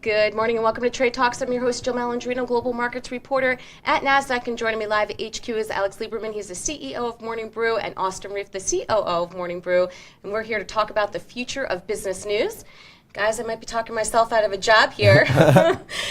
Good morning and welcome to Trade Talks. I'm your host, Jill Malandrino, Global Markets Reporter at Nasdaq. And joining me live at HQ is Alex Lieberman. He's the CEO of Morning Brew, and Austin Rief, the COO of Morning Brew. And we're here to talk about the future of business news. Guys, I might be talking myself out of a job here.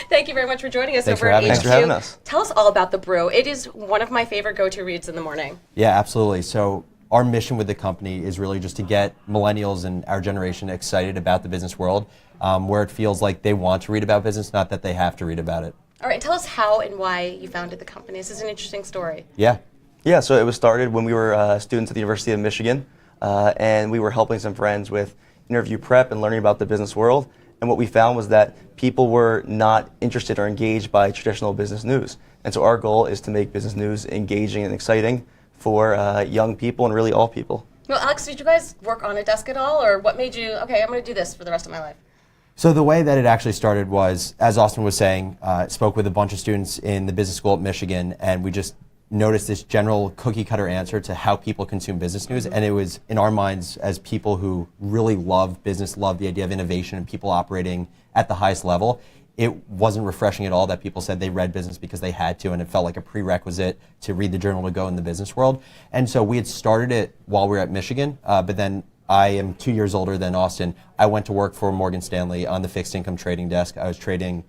Thank you very much for joining us over at HQ. Thanks for having us. Tell us all about the brew. It is one of my favorite go-to reads in the morning. Yeah, absolutely. So our mission with the company is really just to get millennials and our generation excited about the business world, where it feels like they want to read about business, not that they have to read about it. All right, tell us how and why you founded the company. This is an interesting story. Yeah, so it was started when we were students at the University of Michigan, and we were helping some friends with interview prep and learning about the business world. And what we found was that people were not interested or engaged by traditional business news. And so our goal is to make business news engaging and exciting for young people and really all people. Well, Alex, did you guys work on a desk at all, or what made you, okay, I'm going to do this for the rest of my life? so the way that it actually started was, as Austin was saying, spoke with a bunch of students in the business school at Michigan, and we just noticed this general cookie cutter answer to how people consume business news. And it was, in our minds, as people who really love business, love the idea of innovation and people operating at the highest level, it wasn't refreshing at all that people said they read business because they had to, and it felt like a prerequisite to read the journal to go in the business world. And so we had started it while we were at Michigan, but then I am 2 years older than Austin. I went to work for Morgan Stanley on the fixed income trading desk. I was trading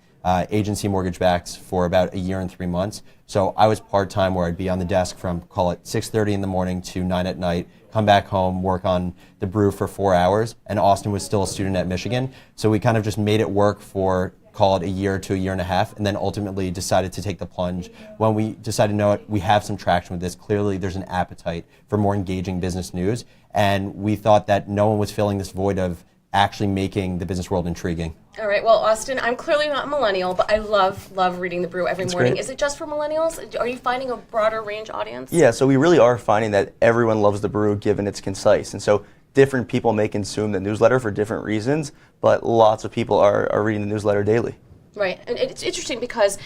agency mortgage backs for about a year and 3 months. So I was part-time, where I'd be on the desk from, call it 6:30 in the morning to 9 at night, come back home, work on the brew for 4 hours, and Austin was still a student at Michigan. So we kind of just made it work for, call it a year to a year and a half, and then ultimately decided to take the plunge when we decided, no, we have some traction with this. Clearly there's an appetite for more engaging business news, and we thought that no one was filling this void of actually making the business world intriguing. All right, well, Austin, I'm clearly not a millennial, but I love reading the brew every morning. Great. Is it just for millennials? Are you finding a broader range audience? Yeah, so we really are finding that everyone loves the brew given it's concise. And so different people may consume the newsletter for different reasons, but lots of people are reading the newsletter daily. Right, and it's interesting because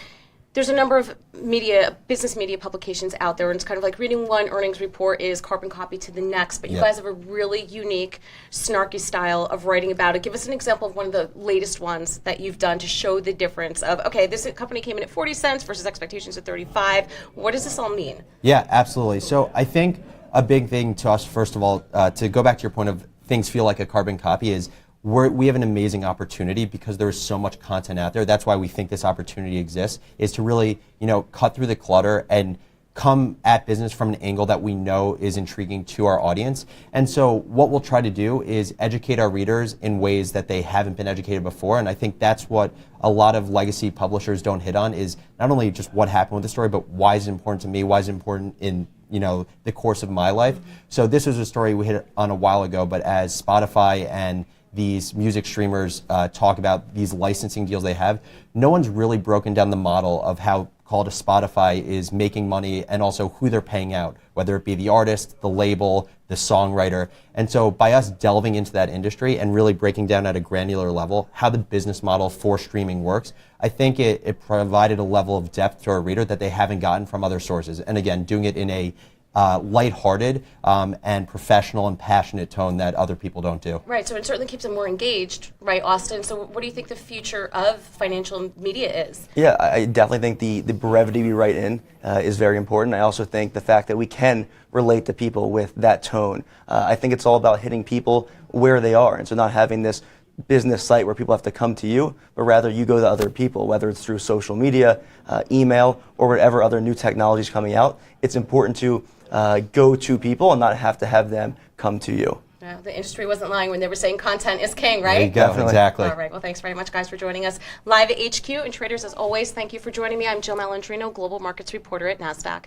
there's a number of business media publications out there, and it's kind of like reading one earnings report is carbon copy to the next, but you guys have a really unique, snarky style of writing about it. Give us an example of one of the latest ones that you've done to show the difference of, okay, this company came in at 40 cents versus expectations of 35. What does this all mean? Yeah, absolutely. So I think a big thing to us, first of all, to go back to your point of things feel like a carbon copy, is we have an amazing opportunity because there is so much content out there. That's why we think this opportunity exists, is to really, cut through the clutter and come at business from an angle that we know is intriguing to our audience. And so what we'll try to do is educate our readers in ways that they haven't been educated before. And I think that's what a lot of legacy publishers don't hit on, is not only just what happened with the story, but why is it important to me? Why is it important in the course of my life? So this was a story we hit on a while ago, but as Spotify and these music streamers talk about these licensing deals they have, no one's really broken down the model of how, called a Spotify, is making money, and also who they're paying out, whether it be the artist, the label, the songwriter. And so by us delving into that industry and really breaking down at a granular level how the business model for streaming works, I think it provided a level of depth to our reader that they haven't gotten from other sources. And again, doing it in a lighthearted and professional and passionate tone that other people don't do. Right, so it certainly keeps them more engaged, right, Austin? So what do you think the future of financial media is? Yeah, I definitely think the brevity we write in is very important. I also think the fact that we can relate to people with that tone. I think it's all about hitting people where they are, and so not having this business site where people have to come to you, but rather you go to other people, whether it's through social media, email, or whatever other new technologies coming out. It's important to go to people and not have to have them come to you. Yeah, the industry wasn't lying when they were saying content is king, right? There you go, Definitely. exactly. All right, well, thanks very much, guys, for joining us live at HQ. And traders, as always, thank you for joining me. I'm Jill Malandrino, Global Markets Reporter at Nasdaq.